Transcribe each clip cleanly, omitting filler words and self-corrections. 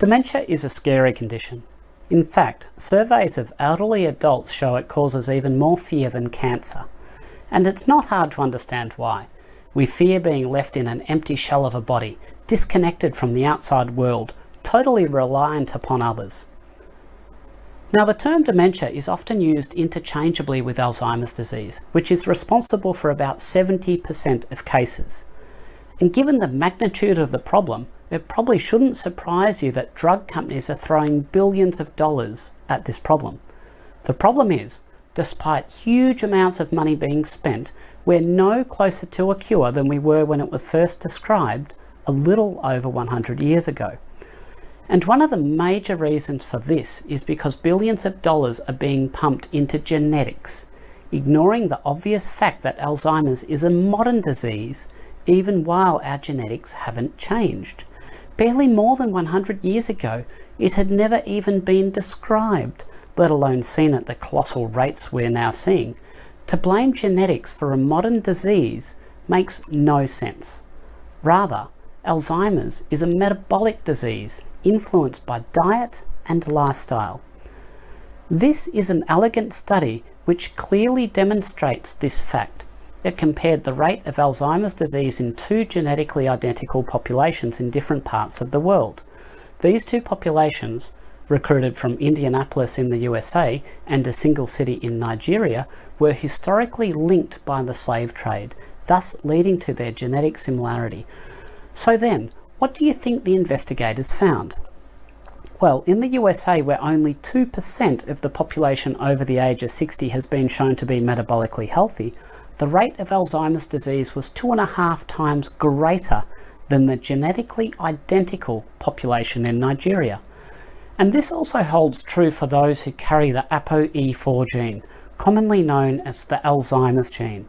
Dementia is a scary condition. In fact, surveys of elderly adults show it causes even more fear than cancer. And it's not hard to understand why. We fear being left in an empty shell of a body, disconnected from the outside world, totally reliant upon others. Now, the term dementia is often used interchangeably with Alzheimer's disease, which is responsible for about 70% of cases. And given the magnitude of the problem, it probably shouldn't surprise you that drug companies are throwing billions of dollars at this problem. The problem is, despite huge amounts of money being spent, we're no closer to a cure than we were when it was first described a little over 100 years ago. And one of the major reasons for this is because billions of dollars are being pumped into genetics, ignoring the obvious fact that Alzheimer's is a modern disease even while our genetics haven't changed. Barely more than 100 years ago, it had never even been described, let alone seen at the colossal rates we're now seeing. To blame genetics for a modern disease makes no sense. Rather, Alzheimer's is a metabolic disease influenced by diet and lifestyle. This is an elegant study which clearly demonstrates this fact. It compared the rate of Alzheimer's disease in two genetically identical populations in different parts of the world. These two populations, recruited from Indianapolis in the USA and a single city in Nigeria, were historically linked by the slave trade, thus leading to their genetic similarity. So then, what do you think the investigators found? Well, in the USA, where only 2% of the population over the age of 60 has been shown to be metabolically healthy, the rate of Alzheimer's disease was 2.5 times greater than the genetically identical population in Nigeria. And this also holds true for those who carry the ApoE4 gene, commonly known as the Alzheimer's gene.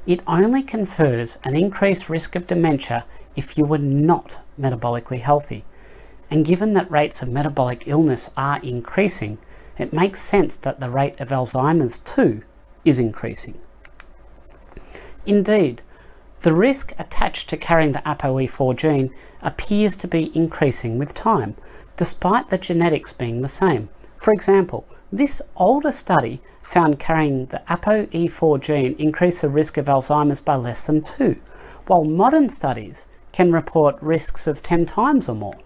It only confers an increased risk of dementia if you were not metabolically healthy. And given that rates of metabolic illness are increasing, it makes sense that the rate of Alzheimer's too is increasing. Indeed, the risk attached to carrying the ApoE4 gene appears to be increasing with time, despite the genetics being the same. For example, this older study found carrying the ApoE4 gene increased the risk of Alzheimer's by less than 2, while modern studies can report risks of 10 times or more.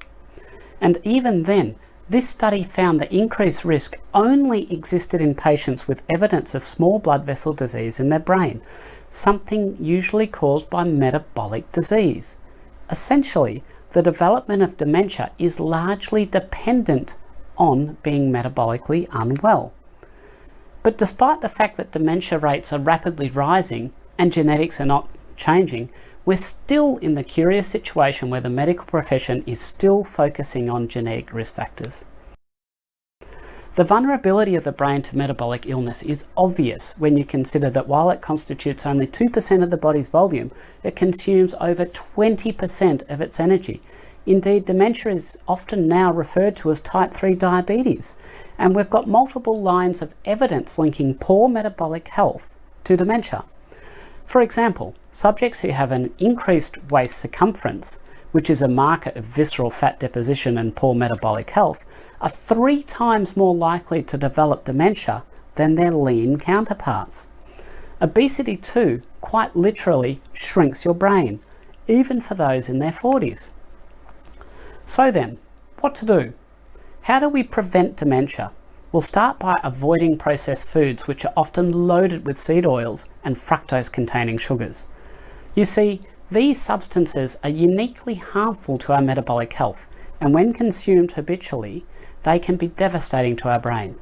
And even then, this study found the increased risk only existed in patients with evidence of small blood vessel disease in their brain, something usually caused by metabolic disease. Essentially, the development of dementia is largely dependent on being metabolically unwell. But despite the fact that dementia rates are rapidly rising and genetics are not changing, we're still in the curious situation where the medical profession is still focusing on genetic risk factors. The vulnerability of the brain to metabolic illness is obvious when you consider that while it constitutes only 2% of the body's volume, it consumes over 20% of its energy. Indeed, dementia is often now referred to as type 3 diabetes, and we've got multiple lines of evidence linking poor metabolic health to dementia. For example, subjects who have an increased waist circumference, which is a marker of visceral fat deposition and poor metabolic health, are 3 times more likely to develop dementia than their lean counterparts. Obesity too quite literally shrinks your brain, even for those in their 40s. So then, what to do? How do we prevent dementia? We'll start by avoiding processed foods, which are often loaded with seed oils and fructose-containing sugars. You see, these substances are uniquely harmful to our metabolic health, and when consumed habitually, they can be devastating to our brain.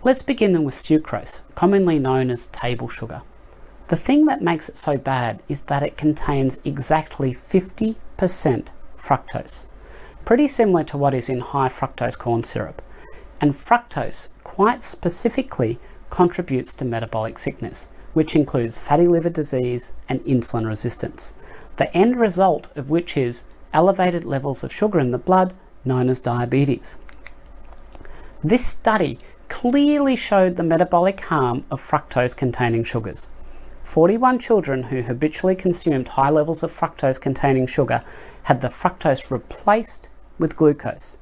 Let's begin with sucrose, commonly known as table sugar. The thing that makes it so bad is that it contains exactly 50% fructose, pretty similar to what is in high fructose corn syrup. And fructose, quite specifically, contributes to metabolic sickness, which includes fatty liver disease and insulin resistance, the end result of which is elevated levels of sugar in the blood, known as diabetes. This study clearly showed the metabolic harm of fructose-containing sugars. 41 children who habitually consumed high levels of fructose-containing sugar had the fructose replaced with glucose.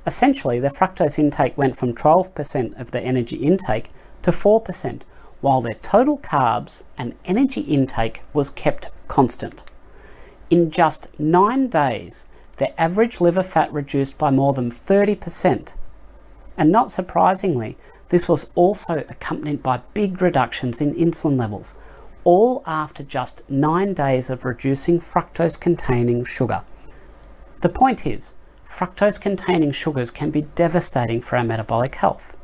Essentially, their fructose intake went from 12% of their energy intake to 4%, while their total carbs and energy intake was kept constant. In just 9 days, their average liver fat reduced by more than 30%. And not surprisingly, this was also accompanied by big reductions in insulin levels, all after just 9 days of reducing fructose-containing sugar. The point is, fructose-containing sugars can be devastating for our metabolic health.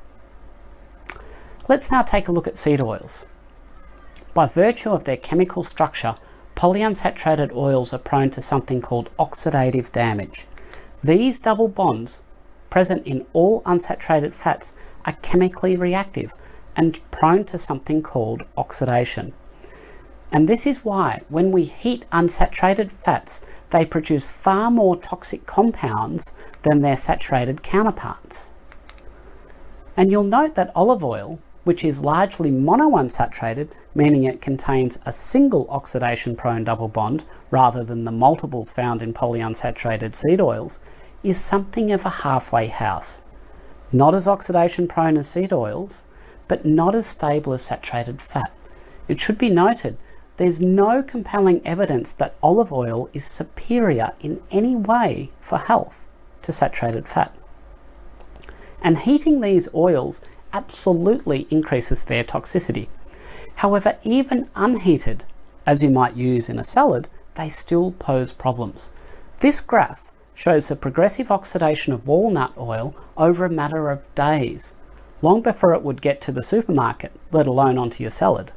Let's now take a look at seed oils. By virtue of their chemical structure, polyunsaturated oils are prone to something called oxidative damage. These double bonds, present in all unsaturated fats, are chemically reactive and prone to something called oxidation. And this is why when we heat unsaturated fats, they produce far more toxic compounds than their saturated counterparts. And you'll note that olive oil, which is largely monounsaturated, meaning it contains a single oxidation-prone double bond rather than the multiples found in polyunsaturated seed oils, is something of a halfway house. Not as oxidation-prone as seed oils, but not as stable as saturated fat. It should be noted, there's no compelling evidence that olive oil is superior in any way for health to saturated fat. And heating these oils absolutely increases their toxicity. However, even unheated, as you might use in a salad, they still pose problems. This graph shows the progressive oxidation of walnut oil over a matter of days, long before it would get to the supermarket, let alone onto your salad.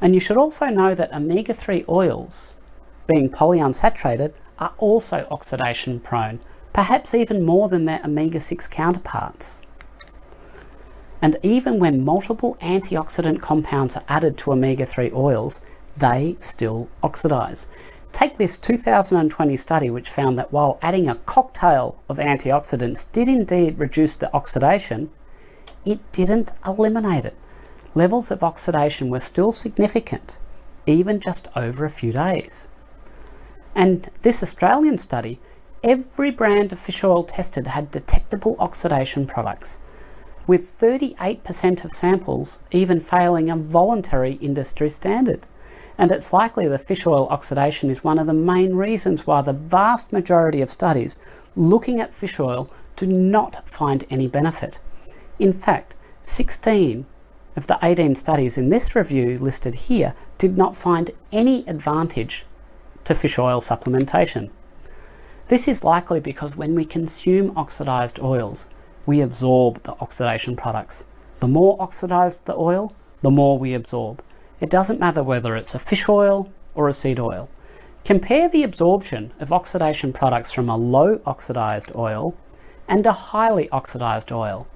And you should also know that omega-3 oils, being polyunsaturated, are also oxidation prone, perhaps even more than their omega-6 counterparts. And even when multiple antioxidant compounds are added to omega-3 oils, they still oxidize. Take this 2020 study which found that while adding a cocktail of antioxidants did indeed reduce the oxidation, it didn't eliminate it. Levels of oxidation were still significant, even just over a few days. And this Australian study, every brand of fish oil tested had detectable oxidation products, with 38% of samples even failing a voluntary industry standard. And it's likely that fish oil oxidation is one of the main reasons why the vast majority of studies looking at fish oil do not find any benefit. In fact, 16 of the 18 studies in this review listed here did not find any advantage to fish oil supplementation. This is likely because when we consume oxidized oils, we absorb the oxidation products. The more oxidized the oil, the more we absorb. It doesn't matter whether it's a fish oil or a seed oil. Compare the absorption of oxidation products from a low oxidized oil and a highly oxidized oil,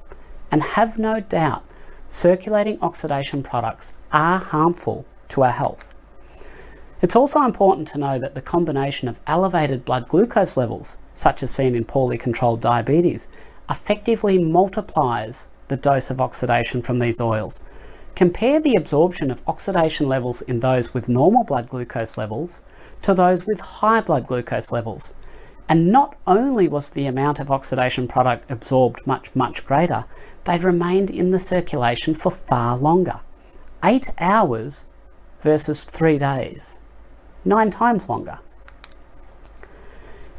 and have no doubt circulating oxidation products are harmful to our health. It's also important to know that the combination of elevated blood glucose levels, such as seen in poorly controlled diabetes, effectively multiplies the dose of oxidation from these oils. Compare the absorption of oxidation levels in those with normal blood glucose levels to those with high blood glucose levels. And not only was the amount of oxidation product absorbed much greater, they remained in the circulation for far longer. 8 hours versus 3 days. 9 times longer.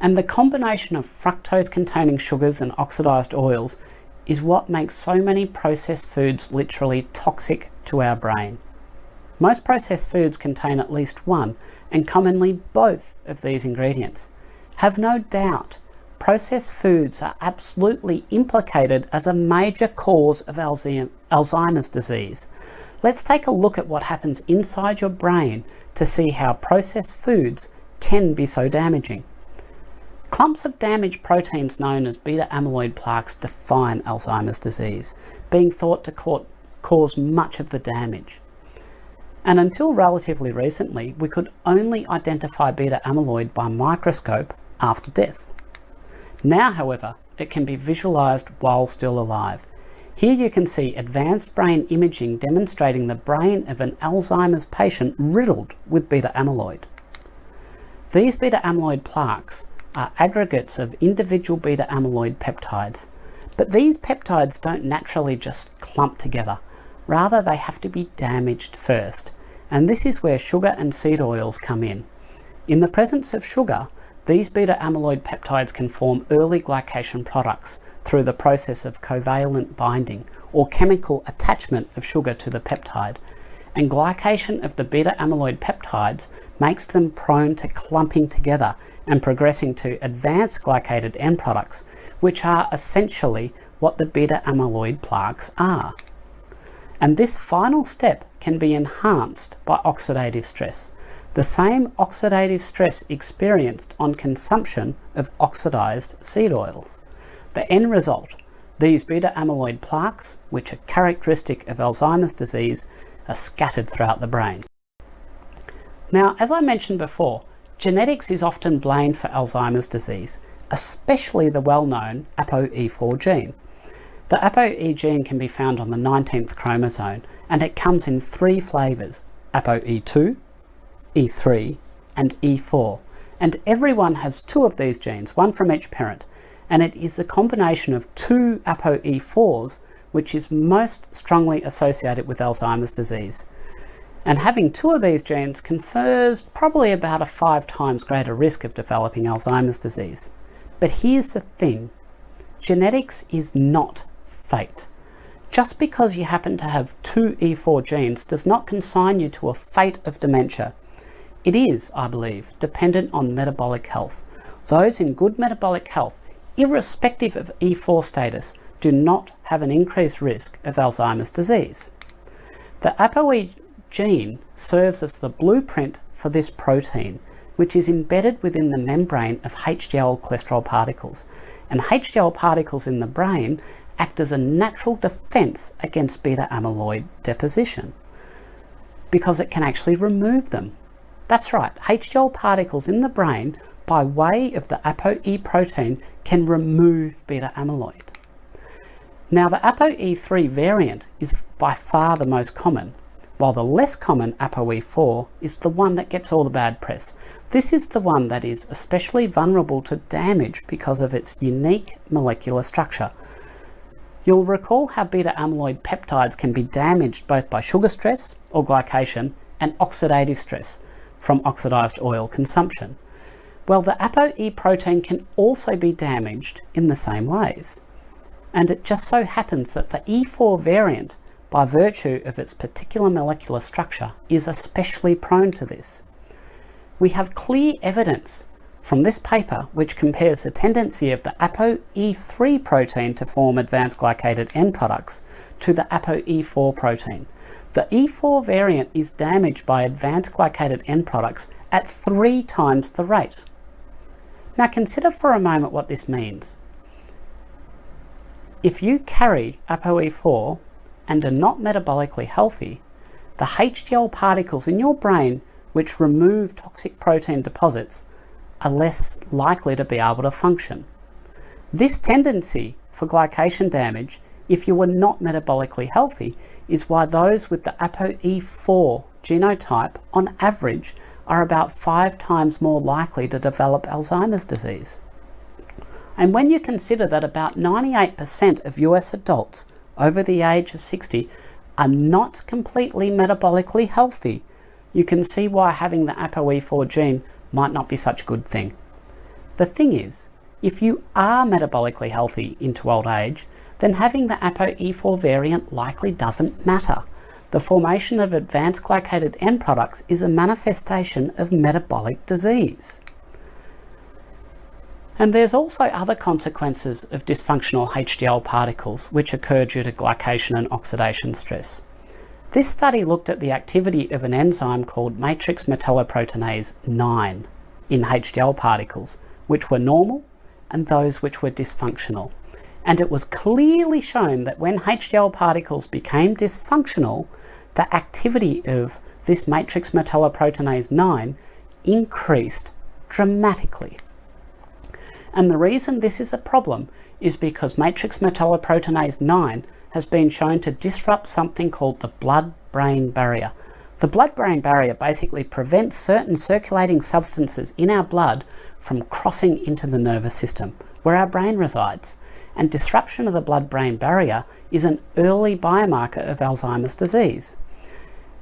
And the combination of fructose-containing sugars and oxidized oils is what makes so many processed foods literally toxic to our brain. Most processed foods contain at least one, and commonly both, of these ingredients. Have no doubt, processed foods are absolutely implicated as a major cause of Alzheimer's disease. Let's take a look at what happens inside your brain to see how processed foods can be so damaging. Clumps of damaged proteins known as beta-amyloid plaques define Alzheimer's disease, being thought to cause much of the damage. And until relatively recently, we could only identify beta-amyloid by microscope after death. Now, however, it can be visualized while still alive. Here you can see advanced brain imaging demonstrating the brain of an Alzheimer's patient riddled with beta-amyloid. These beta-amyloid plaques are aggregates of individual beta amyloid peptides. But these peptides don't naturally just clump together. Rather, they have to be damaged first. And this is where sugar and seed oils come in. In the presence of sugar, these beta amyloid peptides can form early glycation products through the process of covalent binding or chemical attachment of sugar to the peptide. And glycation of the beta amyloid peptides makes them prone to clumping together and progressing to advanced glycated end products, which are essentially what the beta amyloid plaques are. And this final step can be enhanced by oxidative stress, the same oxidative stress experienced on consumption of oxidized seed oils. The end result, these beta amyloid plaques, which are characteristic of Alzheimer's disease, are scattered throughout the brain. Now, as I mentioned before, genetics is often blamed for Alzheimer's disease, especially the well-known ApoE4 gene. The ApoE gene can be found on the 19th chromosome, and it comes in 3 flavors: ApoE2, E3 and E4, and everyone has 2 of these genes, one from each parent, and it is the combination of 2 ApoE4s which is most strongly associated with Alzheimer's disease. And having 2 of these genes confers probably about a 5 times greater risk of developing Alzheimer's disease. But here's the thing, genetics is not fate. Just because you happen to have 2 E4 genes does not consign you to a fate of dementia. It is, I believe, dependent on metabolic health. Those in good metabolic health, irrespective of E4 status, do not have an increased risk of Alzheimer's disease. The ApoE gene serves as the blueprint for this protein, which is embedded within the membrane of HDL cholesterol particles. And HDL particles in the brain act as a natural defense against beta amyloid deposition, because it can actually remove them. That's right, HDL particles in the brain, by way of the ApoE protein, can remove beta amyloid. Now, the ApoE3 variant is by far the most common, while the less common ApoE4 is the one that gets all the bad press. This is the one that is especially vulnerable to damage because of its unique molecular structure. You'll recall how beta amyloid peptides can be damaged both by sugar stress or glycation and oxidative stress from oxidized oil consumption. Well, the ApoE protein can also be damaged in the same ways. And it just so happens that the E4 variant, by virtue of its particular molecular structure, is especially prone to this. We have clear evidence from this paper which compares the tendency of the ApoE3 protein to form advanced glycated end products to the ApoE4 protein. The E4 variant is damaged by advanced glycated end products at 3 times the rate. Now consider for a moment what this means. If you carry ApoE4 and are not metabolically healthy, the HDL particles in your brain which remove toxic protein deposits are less likely to be able to function. This tendency for glycation damage, if you were not metabolically healthy, is why those with the ApoE4 genotype on average are about 5 times more likely to develop Alzheimer's disease. And when you consider that about 98% of US adults over the age of 60 are not completely metabolically healthy, you can see why having the ApoE4 gene might not be such a good thing. The thing is, if you are metabolically healthy into old age, then having the ApoE4 variant likely doesn't matter. The formation of advanced glycated end products is a manifestation of metabolic disease. And there's also other consequences of dysfunctional HDL particles which occur due to glycation and oxidation stress. This study looked at the activity of an enzyme called matrix metalloproteinase 9 in HDL particles, which were normal, and those which were dysfunctional. And it was clearly shown that when HDL particles became dysfunctional, the activity of this matrix metalloproteinase 9 increased dramatically. And the reason this is a problem is because matrix metalloproteinase 9 has been shown to disrupt something called the blood-brain barrier. The blood-brain barrier basically prevents certain circulating substances in our blood from crossing into the nervous system, where our brain resides, and disruption of the blood-brain barrier is an early biomarker of Alzheimer's disease.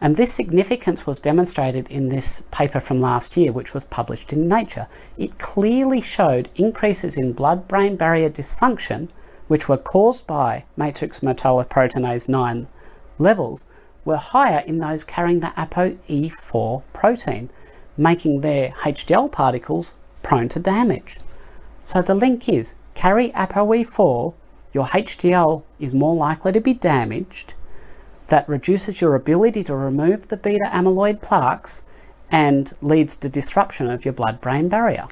And this significance was demonstrated in this paper from last year, which was published in Nature. It clearly showed increases in blood-brain barrier dysfunction, which were caused by matrix metalloproteinase 9 levels, were higher in those carrying the ApoE4 protein, making their HDL particles prone to damage. So the link is, carry ApoE4, your HDL is more likely to be damaged. That reduces your ability to remove the beta amyloid plaques and leads to disruption of your blood-brain barrier.